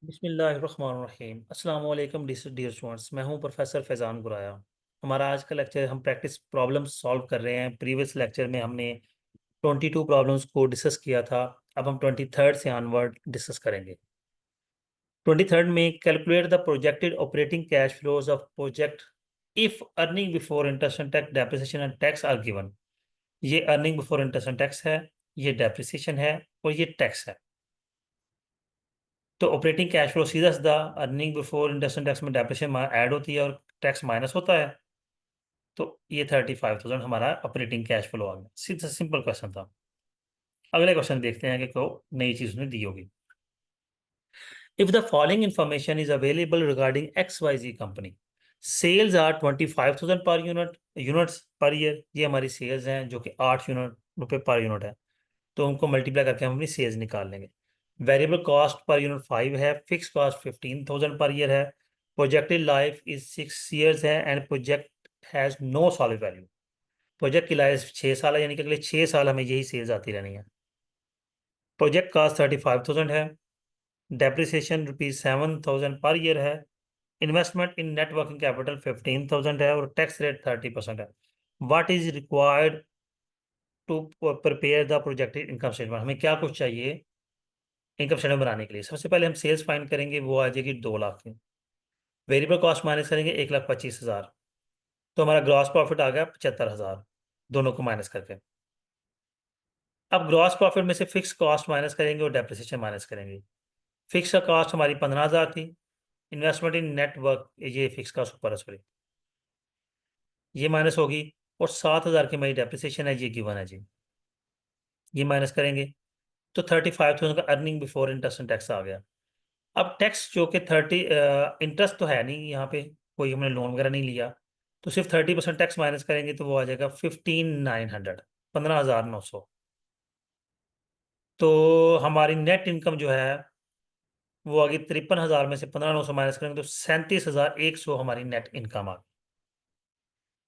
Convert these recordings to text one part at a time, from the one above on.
बिस्मिल्लाहिर्रहमानिर्रहीम। अस्सलाम वालेकुम डियर स्टूडेंट्स, मैं हूं प्रोफेसर फैज़ान गुराया। हमारा आज का लेक्चर हम प्रैक्टिस प्रॉब्लम सॉल्व कर रहे हैं। प्रीवियस लेक्चर में हमने 22 प्रॉब्लम्स को डिस्कस किया था। अब हम 23rd से ऑनवर्ड डिस्कस करेंगे। 23rd में calculate the projected operating cash flows of project if earning before interest and tax depreciation and tax are given. ये earning before interest and tax है, ये डेप्रिसिएशन है और ये टैक्स है। तो ऑपरेटिंग कैश फ्लो सीधा सीधा earning before interest and tax में डेप्रिसिएशन ऐड होती है और टैक्स माइनस होता है। तो ये 35,000 हमारा ऑपरेटिंग कैश फ्लो आ गया। सीधा सिंपल क्वेश्चन था। अगले क्वेश्चन देखते हैं कि को नई चीज उसने दी होगी। If the following information is available regarding X Y Z company, sales are 25,000 per units per year. ये हमारी सेल्स हैं जो कि 8 रुपए पर यूनिट है। तो उनको मल्टीप्लाई करके हम अपनी सेल्स निकाल लेंगे। वेरिएबल कॉस्ट पर यूनिट 5 है, फिक्स कॉस्ट 15,000 पर ईयर है। प्रोजेक्टेड लाइफ इज 6 ईयर्स है and project has no solid value. Project की लाइफ 6 साल है, यानी कि अगले 6 साल हमें यही सेल्स आती रहनी है। प्रोजेक्ट कॉस्ट 35,000 है। डेप्रिसिएशन ₹7,000 पर ईयर है। Investment in net working capital 15,000 है और टैक्स रेट 30% है। What is required to prepare the projected income statement. हमें क्या कुछ चाहिए इनकम स्टेटमेंट बनाने के लिए? सबसे पहले हम सेल्स फाइंड करेंगे, वो आ जाएगी 2 लाख की। वेरिएबल कॉस्ट माइनस करेंगे 1,25,000। तो हमारा ग्रॉस प्रॉफिट आ गया 75,000, दोनों को माइनस करके। अब ग्रॉस प्रॉफिट में से फिक्स कॉस्ट माइनस करेंगे और डेप्रिसिएशन माइनस करेंगे। फिक्स का कॉस्ट हमारी 15,000 थी। इन्वेस्टमेंट इन नेटवर्क, ये फिक्स कॉस्ट ऊपर है, सॉरी, ये माइनस होगी। और 7,000 की हमारी डेप्रिसिएशन है, ये गिवन है जी। ये माइनस करेंगे तो 35,000 का earning before interest and tax आ गया। अब टैक्स जो कि इंटरेस्ट तो है नहीं, यहाँ पे कोई हमने लोन वगैरह नहीं लिया, तो सिर्फ 30% टैक्स माइनस करेंगे तो वो आ जाएगा 15,900, 15,900। तो हमारी नेट इनकम जो है वो आ गई 53,000 में से 15,900 माइनस करेंगे तो 37,100 हमारी नेट इनकम आ गई।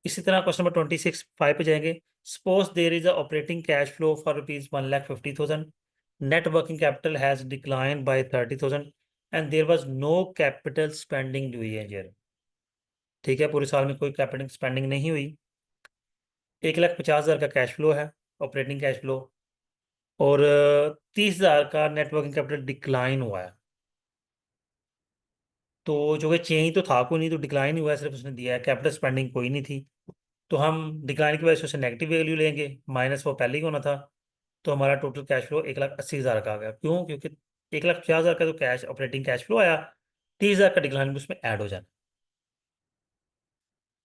इसी तरह क्वेश्चन नंबर 26 पे जाएंगे। Suppose there is a operating cash flow for ₹1,50,000। Net working capital has decline by 30,000 and there was no capital spending during year. ठीक है, पूरे साल में कोई कैपिटल स्पेंडिंग नहीं हुई। 1,50,000 का कैश फ्लो है, ऑपरेटिंग कैश फ्लो। और 30,000 का नेटवर्किंग कैपिटल डिक्लाइन हुआ है। तो जो कि चेंज तो था कोई नहीं, तो डिक्लाइन ही हुआ है, सिर्फ उसने दिया है, कैपिटल स्पेंडिंग कोई नहीं थी। तो हम डिक्लाइन की वजह से उसे नेगेटिव वैल्यू लेंगे, माइनस वो पहले ही होना था। तो हमारा टोटल कैश फ्लो 1,80,000 का आ गया। क्यों? क्योंकि 1,50,000 का जो कैश ऑपरेटिंग कैश फ्लो आया, 30,000 का डिक्लाइन भी उसमें ऐड हो जाना।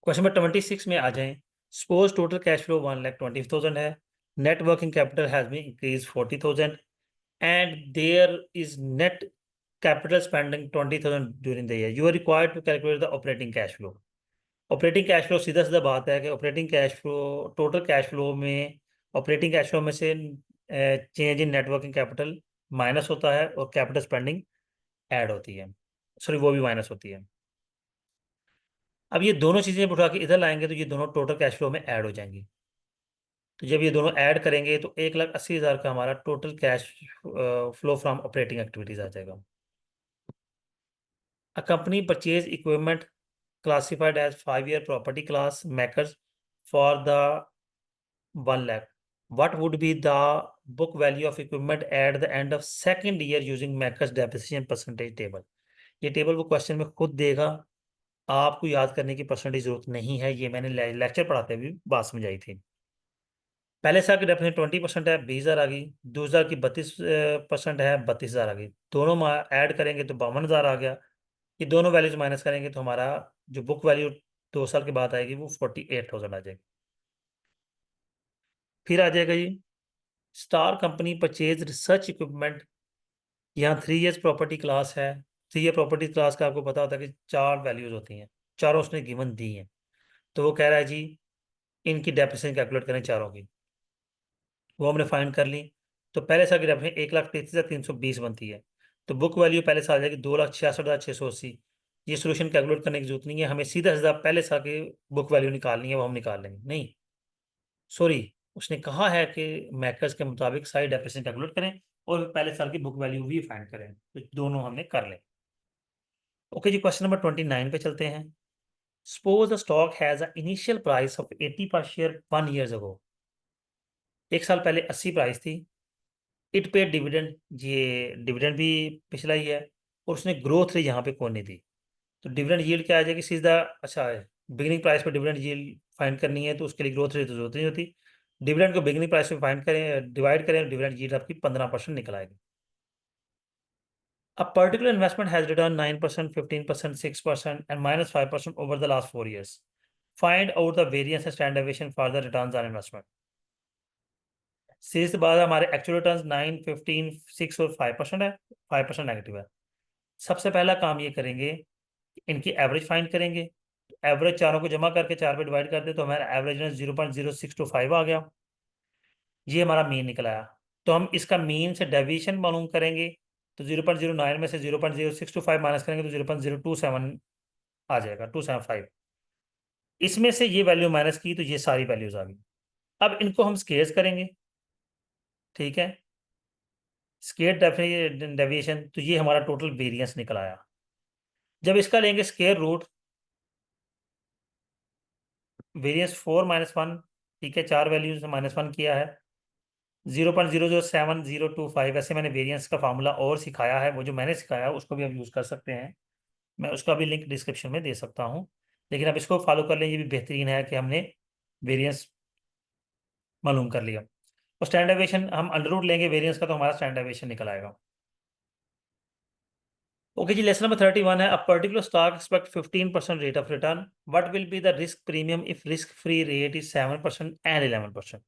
क्वेश्चन नंबर 26 में आ जाएं। सपोज टोटल कैश फ्लो 1,20,000 है। Net working capital has been increase 40,000 and there is net capital spending 20,000 during the year. You are required to calculate the operating cash flow. Operating cash flow सीधा सीधा बात है कि operating cash flow, total cash flow में operating cash flow में से change in net working capital minus होता है और कैपिटल स्पेंडिंग ऐड होती है, सॉरी वो भी माइनस होती है। अब ये दोनों चीजें उठा के इधर लाएंगे तो ये दोनों टोटल कैश फ्लो में ऐड हो जाएंगी। तो जब ये दोनों ऐड करेंगे तो 1,80,000 का हमारा total cash flow from operating activities आ जाएगा। A company purchase equipment classified as 5 year property class makers for the 1 lakh. What would be the book value of equipment at the end of second year using makers depreciation percentage table? ये table वो question में खुद देगा, आपको याद करने की percentage जरूरत नहीं है। ये मैंने लेक्चर पढ़ाते हुए बात समझाई थी। पहले साल की डेफिनेशन 20% है, 20,000 आ गई। 2,000 की 32% है, 32,000 आ गई। दोनों ऐड करेंगे तो 52,000 आ गया। ये दोनों वैल्यूज माइनस करेंगे तो हमारा जो बुक वैल्यू 2 साल के बाद आएगी वो 48,000 आ जाएगी। फिर आ जाएगा जी, star company purchase research equipment. यहाँ 3 ईयर्स प्रॉपर्टी क्लास है। 3 ईयर प्रॉपर्टी क्लास का आपको पता होता है कि 4 वैल्यूज होती हैं, चारों उसने गिवन दी हैं। तो वो कह रहा है जी इनकी डेप्रिसिएशन कैलकुलेट करें चारों की। वो हमने फाइंड कर ली। तो पहले साल की डेप्रिसिएशन 1,33,320 बनती है। तो बुक वैल्यू पहले साल जाएगी 2,66,680। ये सोल्यूशन कैलकुलेट करने की जरूरत नहीं है, हमें सीधा सीधा पहले साल की बुक वैल्यू निकालनी है, वो हम निकाल लेंगे। नहीं, सॉरी, उसने कहा है कि मैकर्स के मुताबिक सारी डेप्रिसिएशन कैलकुलेट करें और पहले साल की बुक वैल्यू भी फाइंड करें, तो दोनों हमने कर लें। ओके जी, क्वेश्चन नंबर 29 पे चलते हैं। Suppose the stock has a initial price of 80 पर शेयर 1 ईयर अगो। एक साल पहले 80 प्राइस थी। इट पे डिविडेंड, ये डिविडेंड भी पिछला ही है, और उसने ग्रोथ रेट यहाँ पे कौन नहीं दी। तो डिविडेंड यील्ड क्या आ जाएगी सीधा। अच्छा है, बिगिनिंग प्राइस पे डिविडेंड यील्ड फाइंड करनी है तो उसके लिए ग्रोथ रेट तो जरूरत नहीं होती। डिविडेंड को बिगिनिंग प्राइस पे फाइंड करें, डिवाइड करें, डिविडेंड यील्ड आपकी 15% निकल आएगी। A particular investment has returned 9%, 15%, 6%, and -5% over the last 4 years. Find out the variance and standard deviation for the returns on investment. Series के बाद हमारे एक्चुअल रिटर्न्स 9, 15, 6 और 5% है। 5% नेगेटिव है। सबसे पहला काम ये करेंगे, इनकी एवरेज फाइंड करेंगे। एवरेज चारों को जमा करके 4 पे डिवाइड कर दे तो हमारा एवरेज 0.0625 आ गया। ये हमारा मीन निकल आया। तो हम इसका मीन से डेविएशन मालूम करेंगे। तो 0.09 में से 0.0625 माइनस करेंगे तो 0.027 आ जाएगा, 275। इसमें से ये वैल्यू माइनस की तो ये सारी वैल्यूज आ गई। अब इनको हम स्केयर्स करेंगे, ठीक है। स्केयर डेविएशन, तो ये हमारा टोटल वेरिएंस निकल आया। जब इसका लेंगे स्केयर रूट, वेरिएंस 4 - 1, ठीक है, चार वैल्यूज -1 किया है। 0.007 025, ऐसे मैंने वेरिएंस का फार्मूला और सिखाया है, वो जो मैंने सिखाया उसको भी आप यूज़ कर सकते हैं। मैं उसका भी लिंक डिस्क्रिप्शन में दे सकता हूँ। लेकिन अब इसको फॉलो कर लें, ये भी बेहतरीन है कि हमने वेरिएंस मालूम कर लिया। और स्टैंडर्ड डेविएशन हम अंडर रूट लेंगे वेरिएंस का, तो हमारा स्टैंडर्ड डेविएशन निकल आएगा। ओके जी, लेसन नंबर 31 है। A particular stock expect 15% rate of return. What will be the risk premium if risk free rate is 7% and 11%।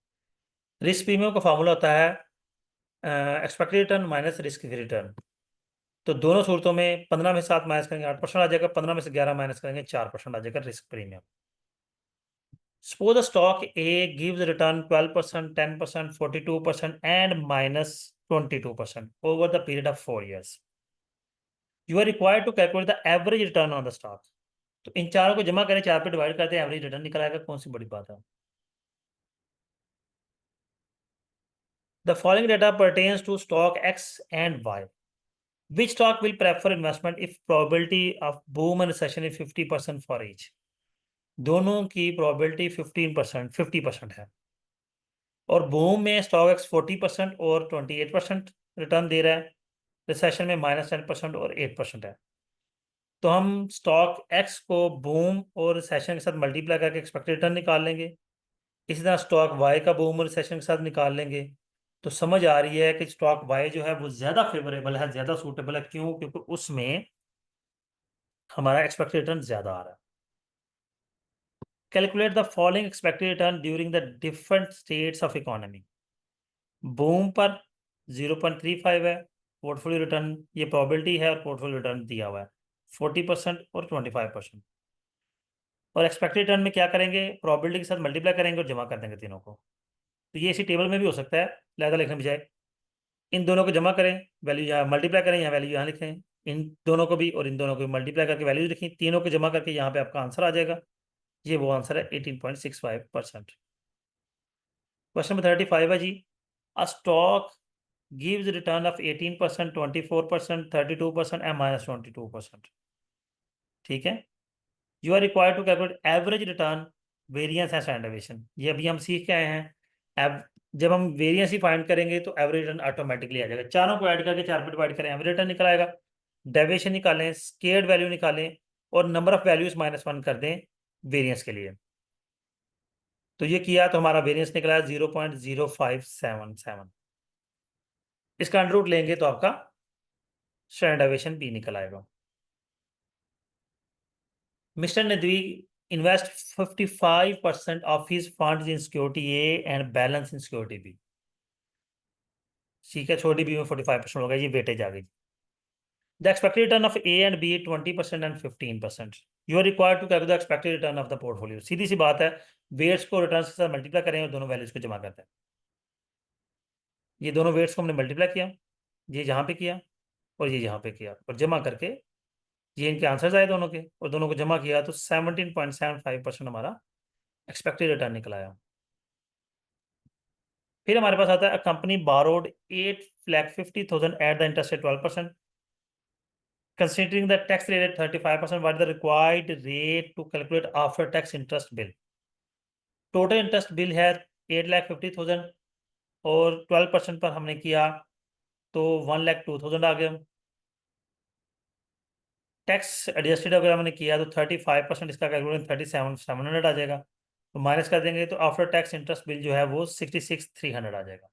Risk premium का formula होता है expected return minus risk free return. तो दोनों सूरतों में 15 में 7 minus करेंगे 8% आ जाएगा, 15 में से 11 माइनस करेंगे 4% आ जाएगा risk premium. Suppose the stock A gives return 12%, 10%, 42%, and -22% over the period of 4 years. You are required to calculate the average return on the stock. तो इन चारों को जमा करें, 4 पे डिवाइड करते हैं, एवरेज रिटर्न निकल आएगा। कौन सी बड़ी बात है। The following data pertains to stock X and Y. Which stock will prefer investment if probability of boom and recession is 50% for each? दोनों की probability 50% है। और बूम में स्टॉक एक्स 40% और 28% रिटर्न दे रहा है। रिसेशन में -10% और 8% है। तो हम स्टॉक एक्स को बूम और रिसेशन के साथ मल्टीप्लाई करके एक्सपेक्टेड रिटर्न निकाल लेंगे। इसी तरह स्टॉक वाई का बूम और रिसेशन के साथ निकाल लेंगे। तो समझ आ रही है कि स्टॉक वाई जो है वो ज़्यादा फेवरेबल है, ज़्यादा सूटेबल है। क्यों? क्योंकि उसमें हमारा एक्सपेक्टेड रिटर्न ज़्यादा आ रहा है। Calculate the following expected return during the different states of economy. Boom पर 0.35 है। पोर्टफोलियो रिटर्न, ये प्रोबेबिलिटी है और पोर्टफोलियो रिटर्न दिया हुआ है 40% और 25%। और एक्सपेक्टेड रिटर्न में क्या करेंगे, प्रोबेबिलिटी के साथ मल्टीप्लाई करेंगे और जमा कर देंगे तीनों को। तो ये इसी टेबल में भी हो सकता है, लहदा लिखने बजाय इन दोनों को जमा करें, वैल्यू यहाँ मल्टीप्लाई करें, यहाँ वैल्यू यहाँ लिखें। इन दोनों को भी और इन दोनों को भी मल्टीप्लाई करके वैल्यू लिखी, तीनों को जमा करके यहाँ पे आपका आंसर आ जाएगा। ये वो आंसर है 18.65%। क्वेश्चन नंबर 35 है जी। A stock gives return of 18%, 24%, 32% and -22%। ठीक है। You are required to calculate average return, variance and standard deviation. ये अभी हम सीख के आए हैं। एव जब हम वेरिएंस ही फाइंड करेंगे तो एवरेज रिटर्न ऑटोमेटिकली आ जाएगा। चारों को ऐड करके 4 पे डिवाइड करें, एवरेज रिटर्न निकल आएगा। डेविएशन निकालें, स्केयर्ड वैल्यू निकालें और नंबर ऑफ वैल्यूज -1 कर दें वेरिएंस के लिए। तो ये किया तो हमारा वेरिएंस निकला 0.0577। इसका अंडर रूट लेंगे तो आपका स्टैंडर्ड डेविएशन बी निकल आएगा। Mr. Nadwi invest 55% of his funds in security A and balance in security B। ठीक है, छोटी बी में 45% होगा, ये वेटेज आ गई। The expected return of A and B 20% and 15%। You are required to calculate the expected return of the portfolio। सीधी सी बात है, weights को रिटर्न के साथ मल्टीप्लाई करें और दोनों वैल्यूज को जमा करते हैं। ये दोनों वेट्स को हमने मल्टीप्लाई किया, ये यहाँ पे किया और ये यहाँ पे किया, और जमा करके ये इनके आंसर्स आए दोनों के, और दोनों को जमा किया तो 17.75% हमारा एक्सपेक्टेड रिटर्न निकल आया। फिर हमारे पास आता है company borrowed 8,50,000 at the interest rate 12%। Considering the tax rate at 35%, what is the required rate to calculate after tax interest bill? Total interest bill है 8,50,000 और 12% पर हमने किया तो 1,02,000 आ गया। टैक्स एडजस्टेड अगर हमने किया तो 35% इसका कैलकुलेशन 37,700 आ जाएगा। तो माइनस कर देंगे तो आफ्टर टैक्स इंटरेस्ट बिल जो है वो 66,300 आ जाएगा।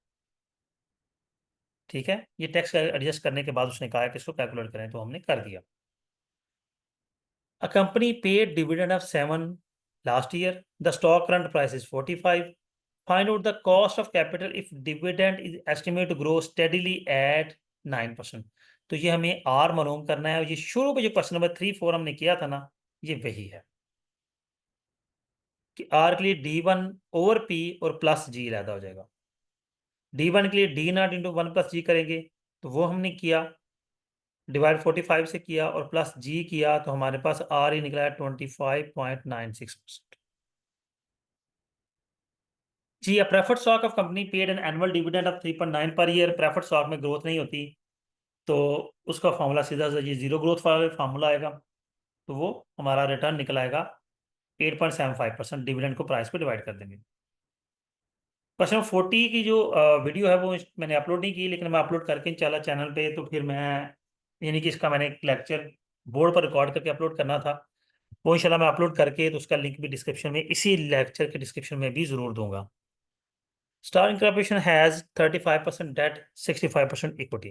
ठीक है, ये टैक्स एडजस्ट करने के बाद उसने कहा है कि इसको कैलकुलेट करें, तो हमने कर दिया। A company paid dividend of 7 last year. The stock current price is 45. Find out the cost of capital if dividend is estimated to grow steadily at 9%. तो ये हमें आर मालूम करना है, और ये शुरू में जो क्वेश्चन नंबर 3, 4 हमने किया था ना, ये वही है कि आर के लिए D1 ओवर P और प्लस G अलहदा हो जाएगा। D1 के लिए D0 इंटू 1 प्लस G करेंगे, तो वो हमने किया, डिवाइड 45 से किया और प्लस G किया, तो हमारे पास आर ही निकला है 25.96%। जी, a preferred stock of company paid an annual dividend of 3.9 per year. Preferred stock में ग्रोथ नहीं होती, तो उसका फॉर्मूला सीधा सा ये जीरो ग्रोथ फार्मूला आएगा, तो वो हमारा रिटर्न निकल आएगा 8.75%। डिविडेंड को प्राइस पे डिवाइड कर देंगे। क्वेश्चन 40 की जो वीडियो है वो मैंने अपलोड नहीं की, लेकिन मैं अपलोड करके चला चैनल पे, तो फिर मैं यानी कि इसका मैंने एक लेक्चर बोर्ड पर रिकॉर्ड करके अपलोड करना था, वो इंशाल्लाह मैं अपलोड करके, तो उसका लिंक भी डिस्क्रिप्शन में, इसी लेक्चर के डिस्क्रिप्शन में भी ज़रूर दूंगा। Star Incorporation has 35% debt, 65% equity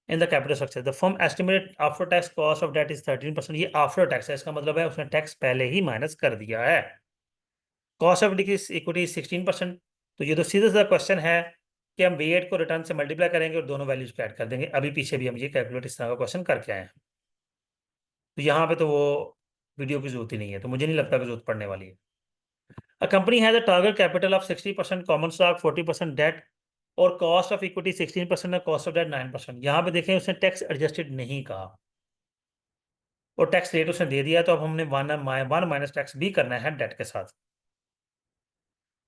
in the capital structure. The firm estimated after tax cost of debt is 13%. ये आफ्टर टैक्स है, इसका मतलब है उसने टैक्स पहले ही माइनस कर दिया है। Cost of equity 16%। तो ये तो सीधा सा क्वेश्चन है कि हम V8 को रिटर्न से मल्टीप्लाई करेंगे और दोनों वैल्यूज को ऐड कर देंगे। अभी पीछे भी हम ये कैलकुलेट इस तरह का क्वेश्चन करके आए हैं, तो यहाँ पे तो वो वीडियो की जरूरत ही नहीं है, तो मुझे नहीं लगता कि जरूरत पड़ने वाली है। A company has a target capital of 60% common stock, 40% debt और कॉस्ट ऑफ इक्विटी 16% और कॉस्ट ऑफ डेट 9%। यहाँ पे देखें उसने टैक्स एडजस्टेड नहीं कहा और टैक्स रेट उसने दे दिया, तो अब हमने वन माइनस टैक्स भी करना है डेट के साथ।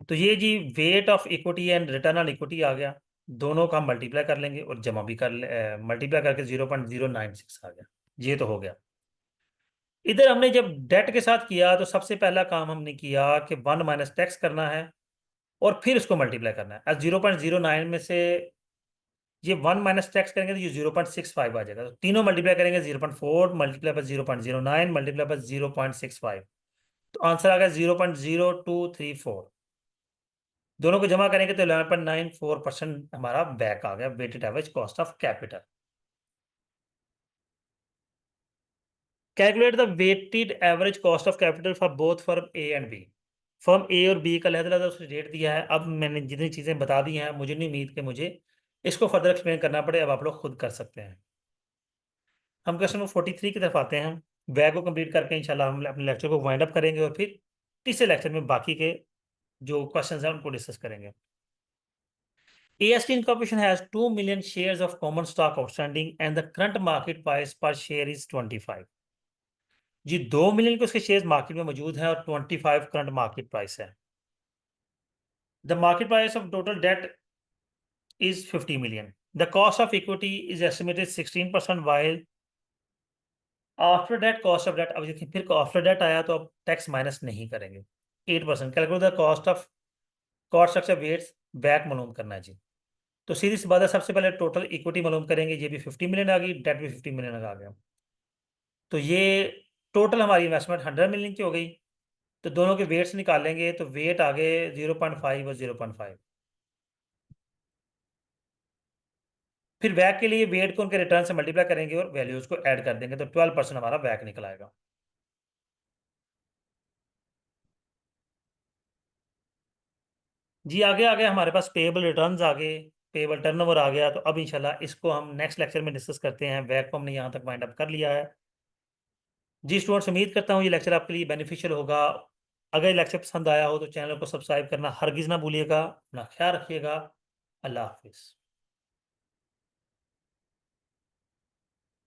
तो ये जी weight of equity and return on equity आ गया, दोनों का हम मल्टीप्लाई कर लेंगे और जमा भी कर मल्टीप्लाई करके 0.096 आ गया। ये तो हो गया। इधर हमने जब डेट के साथ किया तो सबसे पहला काम हमने किया कि 1 माइनस टैक्स करना है और फिर उसको मल्टीप्लाई करना है। 0.09 में से ये 1 माइनस टैक्स करेंगे तो ये 0.65 आ जाएगा, तो तीनों मल्टीप्लाई करेंगे 0.4 मल्टीप्लाई पर 0.09 मल्टीप्लाई पर 0.65, तो आंसर आ गया 0.0234। दोनों को जमा करेंगे तो 11.94% हमारा बैक आ गया, weighted average cost of capital. Calculate the weighted average cost of capital for both firm A and B. Firm A और बी का अलग-अलग उसने रेट दिया है। अब मैंने जितनी चीज़ें बता दी हैं, मुझे नहीं उम्मीद कि मुझे इसको फर्दर एक्सप्लेन करना पड़े, अब आप लोग खुद कर सकते हैं। हम क्वेश्चन नंबर 43 की तरफ आते हैं। वै को कंप्लीट करके इंशाल्लाह हम अपने लेक्चर को वाइंड अप करेंगे और फिर तीसरे लेक्चर में बाकी के जो क्वेश्चंस हैं उनको डिस्कस करेंगे। AST Incorporation has 2 million shares of common stock outstanding and the current market price per share is 25। जी 2 मिलियन के उसके शेयर्स मार्केट में मौजूद हैं और 25 करंट मार्केट प्राइस है। The market price of total debt is 50 million. The cost of equity is estimated 16% while after debt cost of debt. अब देखिए फिर आफ्टर डेट आया तो अब टैक्स माइनस नहीं करेंगे। 8%। Calculate the cost of cost structure weights back मालूम करना है जी। तो सीधी सी बात है, सबसे पहले टोटल इक्विटी मालूम करेंगे, ये भी 50 मिलियन आ गई, डेट भी 50 मिलियन आ गया, तो ये टोटल हमारी इन्वेस्टमेंट 100 मिलियन की हो गई। तो दोनों के वेट्स निकालेंगे तो वेट आ गए 0.5 और 0.5। फिर बैक के लिए वेट को उनके रिटर्न से मल्टीप्लाई करेंगे और वैल्यूज को ऐड कर देंगे, तो 12% हमारा बैक निकल आएगा। जी आगे आगे हमारे पास पेएबल रिटर्न्स आ गए, पेएबल टर्नओवर आ गया, तो अब इंशाल्लाह इसको हम नेक्स्ट लेक्चर में डिस्कस करते हैं। बैक को हमने यहाँ तक वाइंड अप कर लिया है। जी स्टूडेंट्स, उम्मीद करता हूँ ये लेक्चर आपके लिए बेनिफिशियल होगा। अगर ये लेक्चर पसंद आया हो तो चैनल को सब्सक्राइब करना हरगिज़ ना भूलिएगा। अपना ख्याल रखिएगा। अल्लाह हाफिज़।